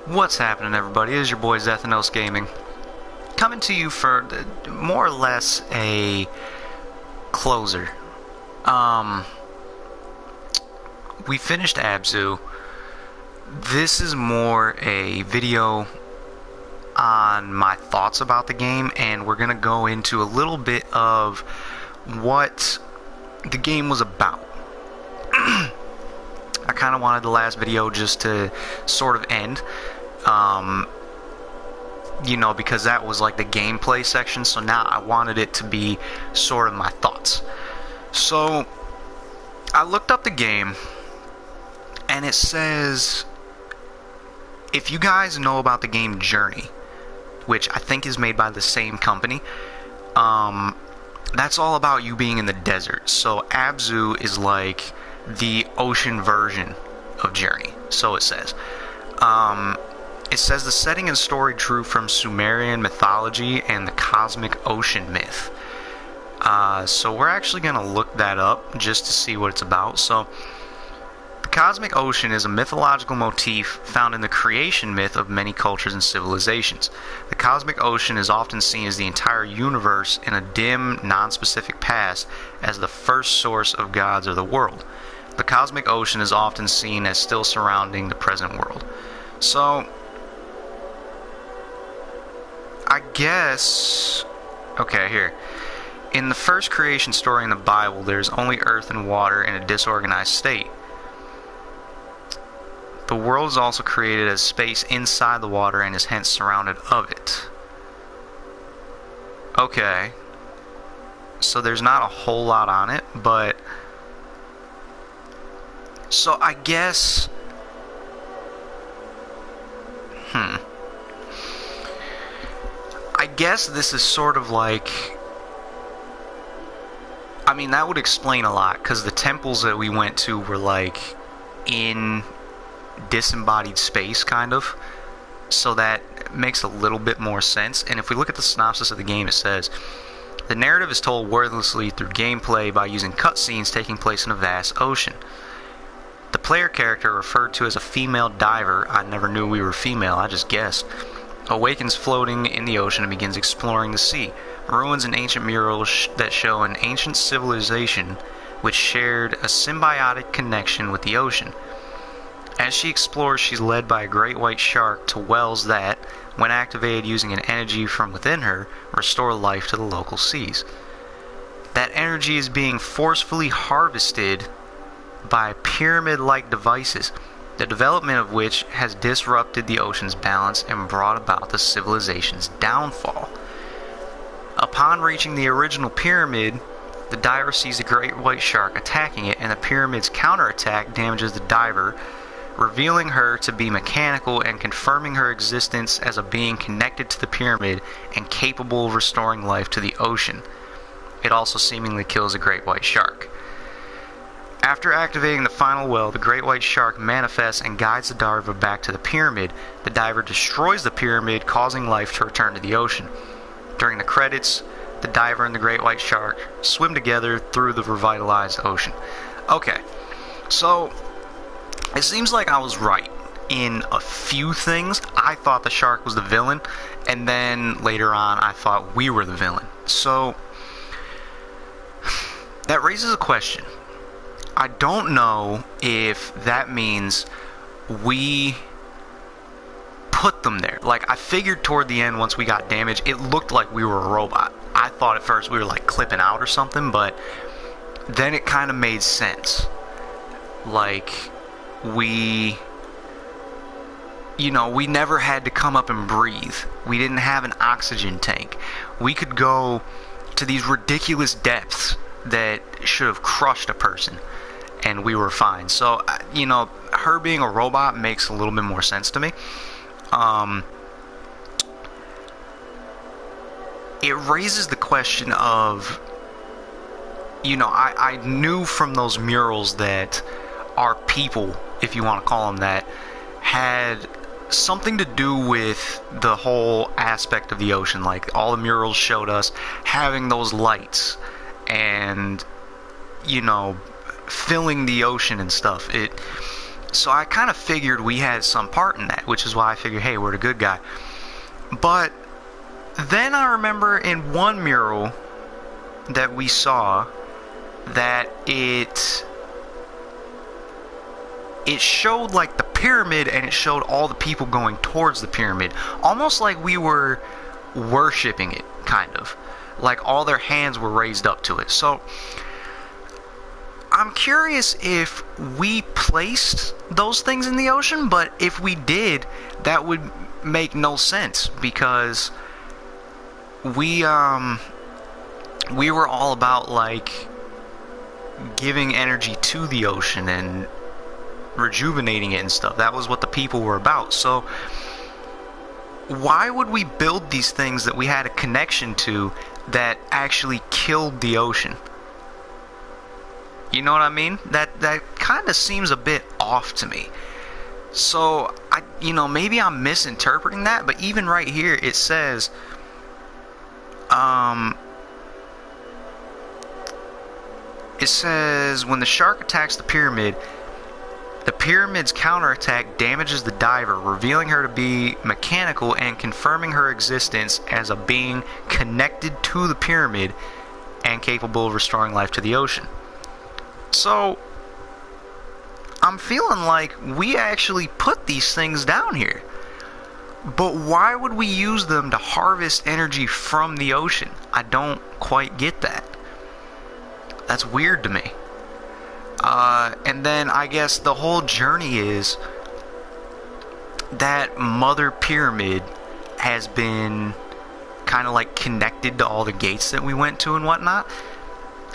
What's happening, everybody? It is your boy Zethnos Gaming, coming to you for more or less a closer. We finished ABZU. This is more a video on my thoughts about the game, and we're gonna go into a little bit of what the game was about. I kind of wanted the last video just to sort of end, because that was like the gameplay section, so now I wanted it to be sort of my thoughts. So, I looked up the game, and it says, if you guys know about the game Journey, which I think is made by the same company, that's all about you being in the desert. So ABZU is like the ocean version of Journey, so it says. It says the setting and story drew from Sumerian mythology and the cosmic ocean myth. So we're actually going to look that up just to see what it's about. So the cosmic ocean is a mythological motif found in the creation myth of many cultures and civilizations. The cosmic ocean is often seen as the entire universe in a dim, non-specific past as the first source of gods of the world. The cosmic ocean is often seen as still surrounding the present world. So, I guess... Okay, here. In the first creation story in the Bible, there's only earth and water in a disorganized state. The world is also created as space inside the water and is hence surrounded of it. Okay. So there's not a whole lot on it, but... So I guess... I guess this is sort of like... I mean, that would explain a lot, because the temples that we went to were like in disembodied space, kind of. So that makes a little bit more sense. And if we look at the synopsis of the game, it says, the narrative is told wordlessly through gameplay by using cutscenes taking place in a vast ocean. The player character, referred to as a female diver, I never knew we were female, I just guessed, awakens floating in the ocean and begins exploring the sea. Ruins and ancient murals that show an ancient civilization which shared a symbiotic connection with the ocean. As she explores, she's led by a great white shark to wells that, when activated using an energy from within her, restore life to the local seas. That energy is being forcefully harvested by pyramid-like devices, the development of which has disrupted the ocean's balance and brought about the civilization's downfall. Upon reaching the original pyramid, the diver sees a great white shark attacking it, and the pyramid's counterattack damages the diver, revealing her to be mechanical and confirming her existence as a being connected to the pyramid and capable of restoring life to the ocean. It also seemingly kills a great white shark. After activating the final well, the great white shark manifests and guides the diver back to the pyramid. The diver destroys the pyramid, causing life to return to the ocean. During the credits, the diver and the great white shark swim together through the revitalized ocean. Okay, so it seems like I was right in a few things. I thought the shark was the villain, and then later on I thought we were the villain. So, that raises a question. I don't know if that means we put them there. Like, I figured toward the end, once we got damaged, it looked like we were a robot. I thought at first we were like clipping out or something, but then it kind of made sense. Like, we never had to come up and breathe. We didn't have an oxygen tank. We could go to these ridiculous depths that should have crushed a person, and we were fine. So, her being a robot makes a little bit more sense to me. It raises the question of, I knew from those murals that our people, if you want to call them that, had something to do with the whole aspect of the ocean. Like, all the murals showed us having those lights and, filling the ocean and stuff. So I kind of figured we had some part in that, which is why I figured, hey, we're the good guy. But then I remember in one mural that we saw that it showed like the pyramid, and it showed all the people going towards the pyramid, almost like we were worshipping it, kind of like all their hands were raised up to it. So I'm curious if we placed those things in the ocean, but if we did, that would make no sense, because we were all about like giving energy to the ocean and rejuvenating it and stuff. That was what the people were about. So why would we build these things that we had a connection to that actually killed the ocean? You know what I mean? That kind of seems a bit off to me. So maybe I'm misinterpreting that, but even right here it says when the shark attacks the pyramid's counterattack damages the diver, revealing her to be mechanical and confirming her existence as a being connected to the pyramid and capable of restoring life to the ocean. So I'm feeling like we actually put these things down here. But why would we use them to harvest energy from the ocean? I don't quite get that. That's weird to me. And then I guess the whole journey is that Mother Pyramid has been kind of like connected to all the gates that we went to and whatnot.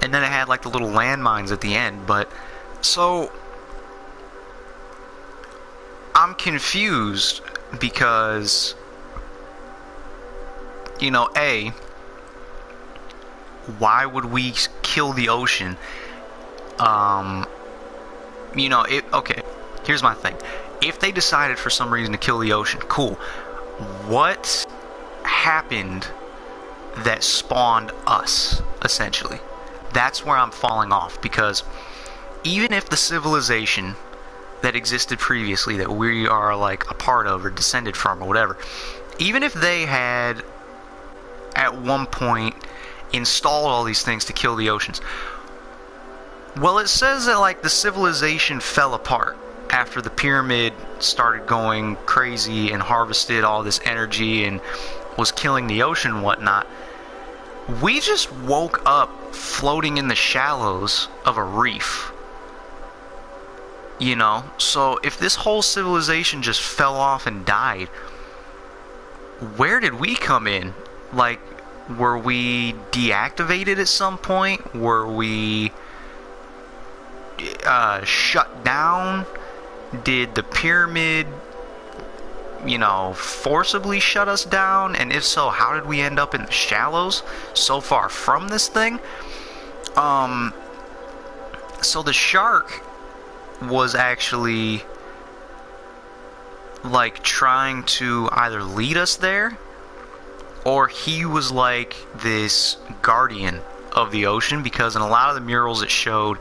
And then it had like the little landmines at the end. But so I'm confused because, why would we kill the ocean? Okay, here's my thing. If they decided for some reason to kill the ocean, cool. What happened that spawned us, essentially? That's where I'm falling off, because even if the civilization that existed previously, that we are like a part of or descended from or whatever, even if they had at one point installed all these things to kill the oceans, well, it says that like the civilization fell apart after the pyramid started going crazy and harvested all this energy and was killing the ocean and whatnot. We just woke up floating in the shallows of a reef. So if this whole civilization just fell off and died, where did we come in? Like, were we deactivated at some point? Were we shut down? Did the pyramid, forcibly shut us down? And if so, how did we end up in the shallows so far from this thing? So the shark was actually like trying to either lead us there, or he was like this guardian of the ocean, because in a lot of the murals it showed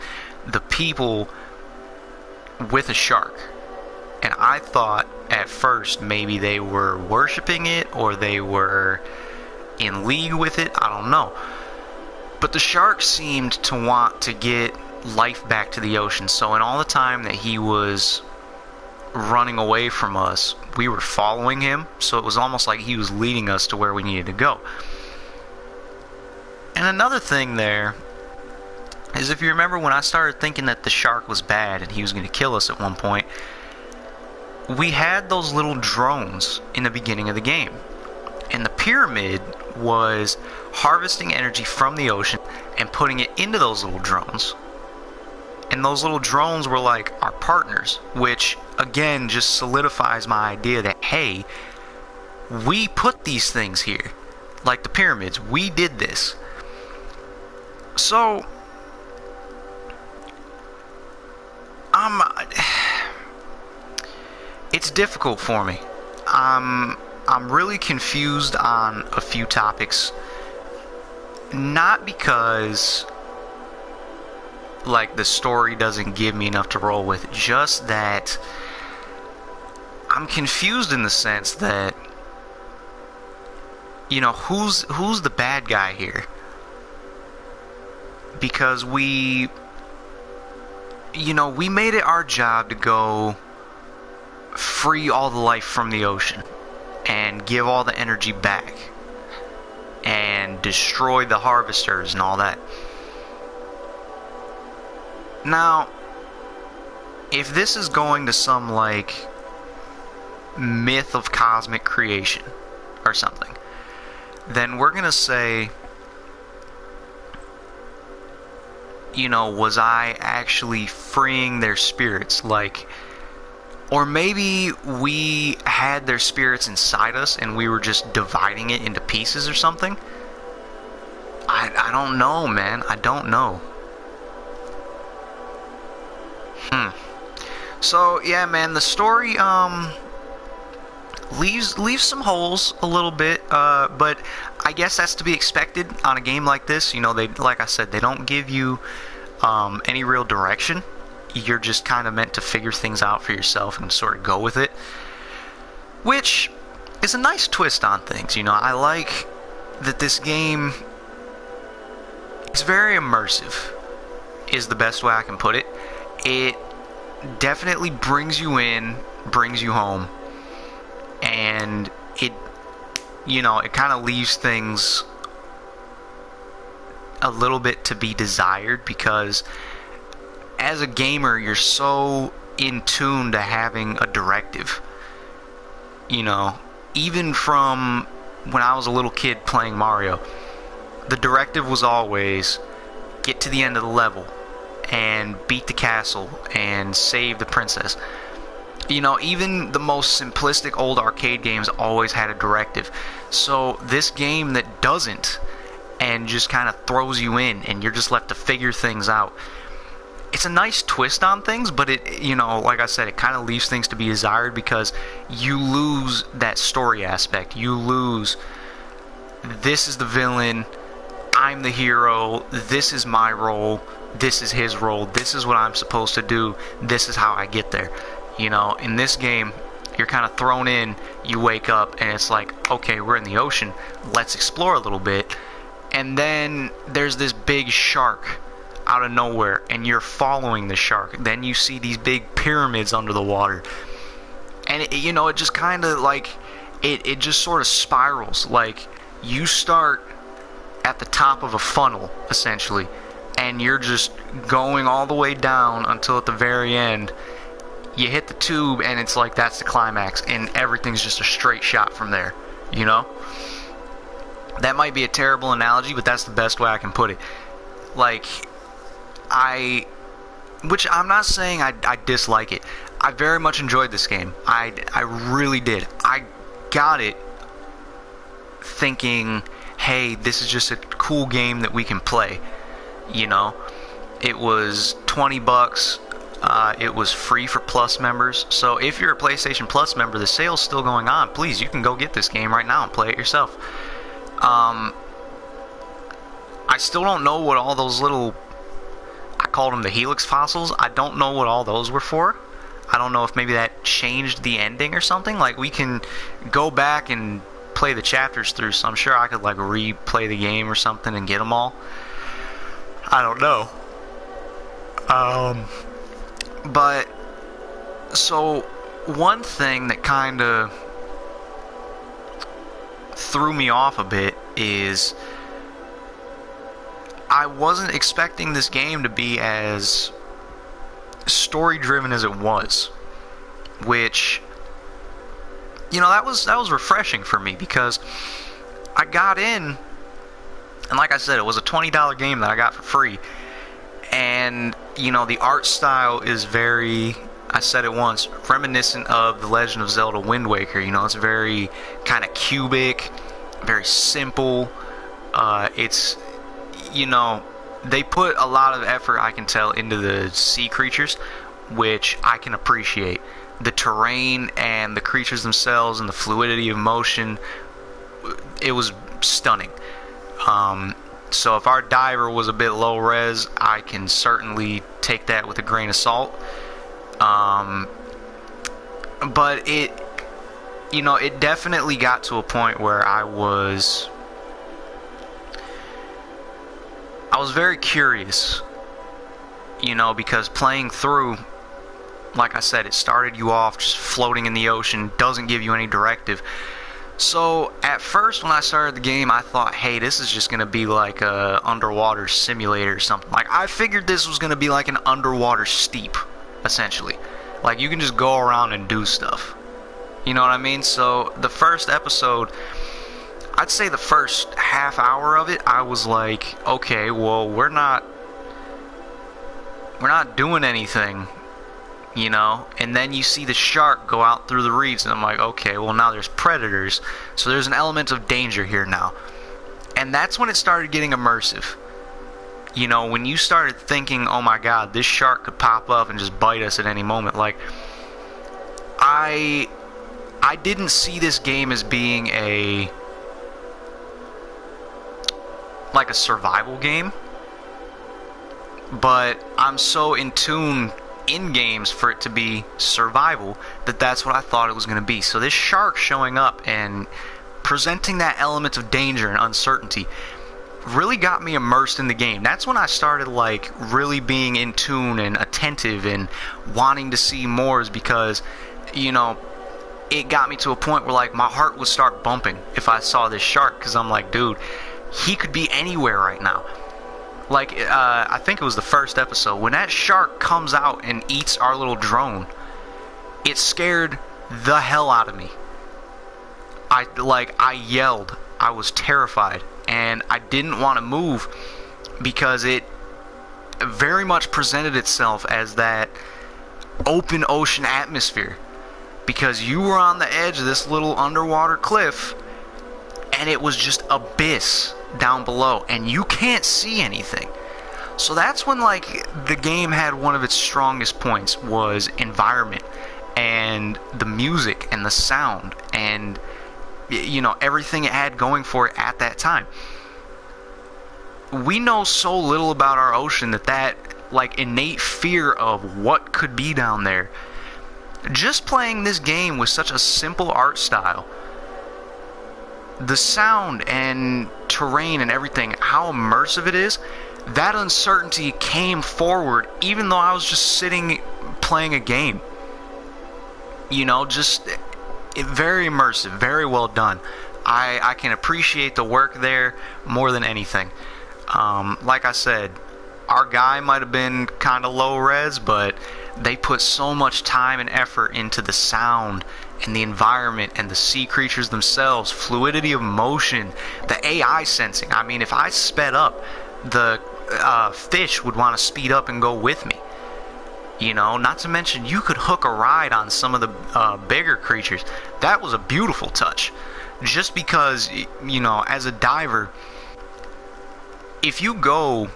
the people with a shark, and I thought at first maybe they were worshipping it or they were in league with it. I don't know, but the shark seemed to want to get life back to the ocean. So in all the time that he was running away from us, we were following him, so it was almost like he was leading us to where we needed to go. And another thing there is, if you remember when I started thinking that the shark was bad and he was going to kill us at one point, we had those little drones in the beginning of the game, and the pyramid was harvesting energy from the ocean and putting it into those little drones. And those little drones were like our partners, which again just solidifies my idea that, hey, we put these things here, like the pyramids. We did this. So it's difficult for me. I'm really confused on a few topics, not because like the story doesn't give me enough to roll with. Just that I'm confused in the sense that, you know, who's the bad guy here? Because we made it our job to go free all the life from the ocean and give all the energy back and destroy the harvesters and all that. Now, if this is going to some, like, myth of cosmic creation or something, then we're gonna say, you know, was I actually freeing their spirits? Like, or maybe we had their spirits inside us and we were just dividing it into pieces or something? I don't know, man. I don't know. So, yeah, man, the story, leaves some holes a little bit, but I guess that's to be expected on a game like this. You know, they, like I said, they don't give you any real direction. You're just kind of meant to figure things out for yourself and sort of go with it, which is a nice twist on things. You know, I like that this game is very immersive, is the best way I can put it. It definitely brings you in, brings you home, and it, you know, it kind of leaves things a little bit to be desired, because as a gamer you're so in tune to having a directive. You know, even from when I was a little kid playing Mario, the directive was always get to the end of the level and beat the castle and save the princess. You know, even the most simplistic old arcade games always had a directive. So this game that doesn't, and just kind of throws you in and you're just left to figure things out, it's a nice twist on things, but it, you know, like I said, it kind of leaves things to be desired, because you lose that story aspect. You lose, this is the villain, I'm the hero, this is my role, this is his role, this is what I'm supposed to do, this is how I get there. You know, in this game, you're kind of thrown in, you wake up, and it's like, okay, we're in the ocean, let's explore a little bit. And then there's this big shark out of nowhere, and you're following the shark. Then you see these big pyramids under the water. And, it, you know, it just kind of, like, it just sort of spirals. Like, you start at the top of a funnel, essentially, and you're just going all the way down until at the very end you hit the tube, and it's like that's the climax, and everything's just a straight shot from there, you know? That might be a terrible analogy, but that's the best way I can put it. Like, which I'm not saying I dislike it. I very much enjoyed this game. I really did. I got it thinking, hey, this is just a cool game that we can play. You know, it was $20. It was free for Plus members. So if you're a PlayStation Plus member, the sale's still going on. Please, you can go get this game right now and play it yourself. I still don't know what all those little, I called them the helix fossils, I don't know what all those were for. I don't know if maybe that changed the ending or something. Like, we can go back and play the chapters through, so I'm sure I could, like, replay the game or something and get them all. I don't know. But, so, one thing that kind of threw me off a bit is I wasn't expecting this game to be as story driven as it was, which, you know, that was refreshing for me, because I got in, and like I said, it was a $20 game that I got for free, and, you know, the art style is very, I said it once, reminiscent of The Legend of Zelda Wind Waker. You know, it's very kind of cubic, very simple. It's, you know, they put a lot of effort, I can tell, into the sea creatures, which I can appreciate. The terrain and the creatures themselves and the fluidity of motion, it was stunning. So if our diver was a bit low res, I can certainly take that with a grain of salt. But it definitely got to a point where I was very curious, because playing through, like I said, it started you off just floating in the ocean, doesn't give you any directive. So at first when I started the game, I thought, hey, this is just going to be like a underwater simulator or something. Like, I figured this was going to be like an underwater steep, essentially. Like, you can just go around and do stuff. You know what I mean? So the first episode, I'd say the first half hour of it, I was like, okay, well, we're not doing anything. And then you see the shark go out through the reefs, and I'm like, okay, well, now there's predators, so there's an element of danger here now. And that's when it started getting immersive. When you started thinking, oh my god, this shark could pop up and just bite us at any moment. Like, I didn't see this game as being a survival game, but I'm so in tune in games for it to be survival that's what I thought it was going to be. So this shark showing up and presenting that element of danger and uncertainty really got me immersed in the game. That's when I started really being in tune and attentive and wanting to see more, is because it got me to a point where my heart would start bumping if I saw this shark, because I'm like, dude, he could be anywhere right now. I think it was the first episode, when that shark comes out and eats our little drone, it scared the hell out of me. I yelled. I was terrified, and I didn't want to move, because it very much presented itself as that open ocean atmosphere, because you were on the edge of this little underwater cliff, and it was just abyss down below, and you can't see anything. So that's when the game had one of its strongest points, was environment and the music and the sound and everything it had going for it at that time. We know so little about our ocean that innate fear of what could be down there, just playing this game with such a simple art style, the sound and terrain and everything, how immersive it is, that uncertainty came forward even though I was just sitting playing a game. Very immersive, very well done. I can appreciate the work there more than anything. Like I said, our guy might have been kind of low res, but they put so much time and effort into the sound and the environment and the sea creatures themselves, fluidity of motion, the AI sensing. I mean, if I sped up, the fish would want to speed up and go with me. Not to mention, you could hook a ride on some of the bigger creatures. That was a beautiful touch. Just because, as a diver, if you go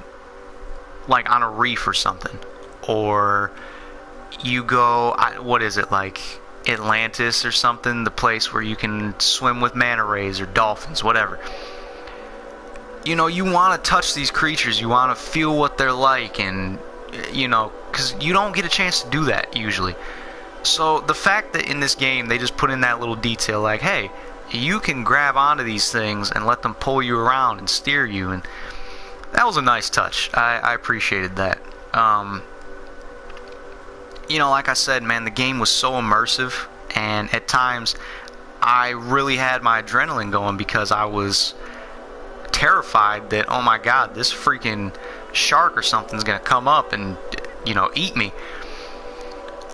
on a reef or something, or you go, what is it, Atlantis or something, the place where you can swim with manta rays or dolphins, whatever. You want to touch these creatures, you want to feel what they're like, and because you don't get a chance to do that usually. So the fact that in this game they just put in that little detail, hey, you can grab onto these things and let them pull you around and steer you, and that was a nice touch. I appreciated that. Like I said, man, the game was so immersive, and at times I really had my adrenaline going, because I was terrified that, oh my god, this freaking shark or something's gonna come up and eat me.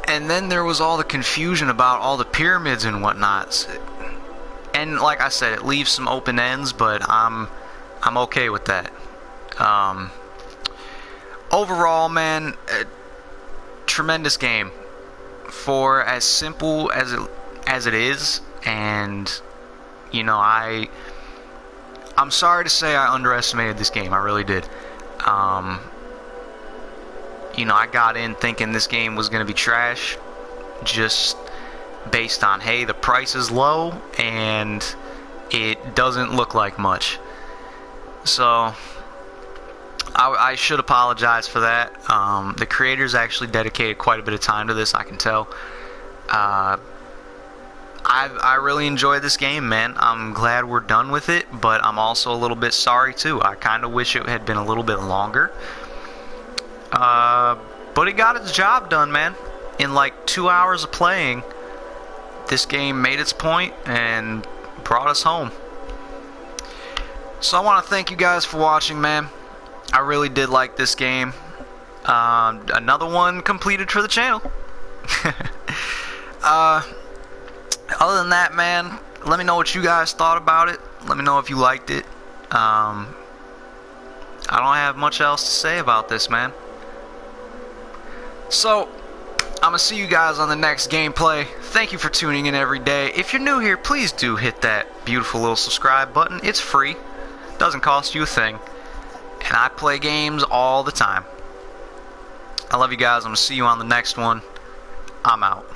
And then there was all the confusion about all the pyramids and whatnot, and like I said, it leaves some open ends, but I'm okay with that. Overall, man, tremendous game for as simple as it is. And I'm sorry to say I underestimated this game. I really did. I got in thinking this game was going to be trash, just based on, hey, the price is low and it doesn't look like much. So I should apologize for that. The creators actually dedicated quite a bit of time to this, I can tell. I really enjoyed this game, man. I'm glad we're done with it, but I'm also a little bit sorry too. I kind of wish it had been a little bit longer. But it got its job done, man. In like 2 hours of playing, this game made its point and brought us home. So I want to thank you guys for watching, man. I really did like this game. Another one completed for the channel. Other than that, man, let me know what you guys thought about it. Let me know if you liked it. I don't have much else to say about this, man. So, I'm gonna see you guys on the next gameplay. Thank you for tuning in every day. If you're new here, please do hit that beautiful little subscribe button. It's free. Doesn't cost you a thing. And I play games all the time. I love you guys. I'm gonna see you on the next one. I'm out.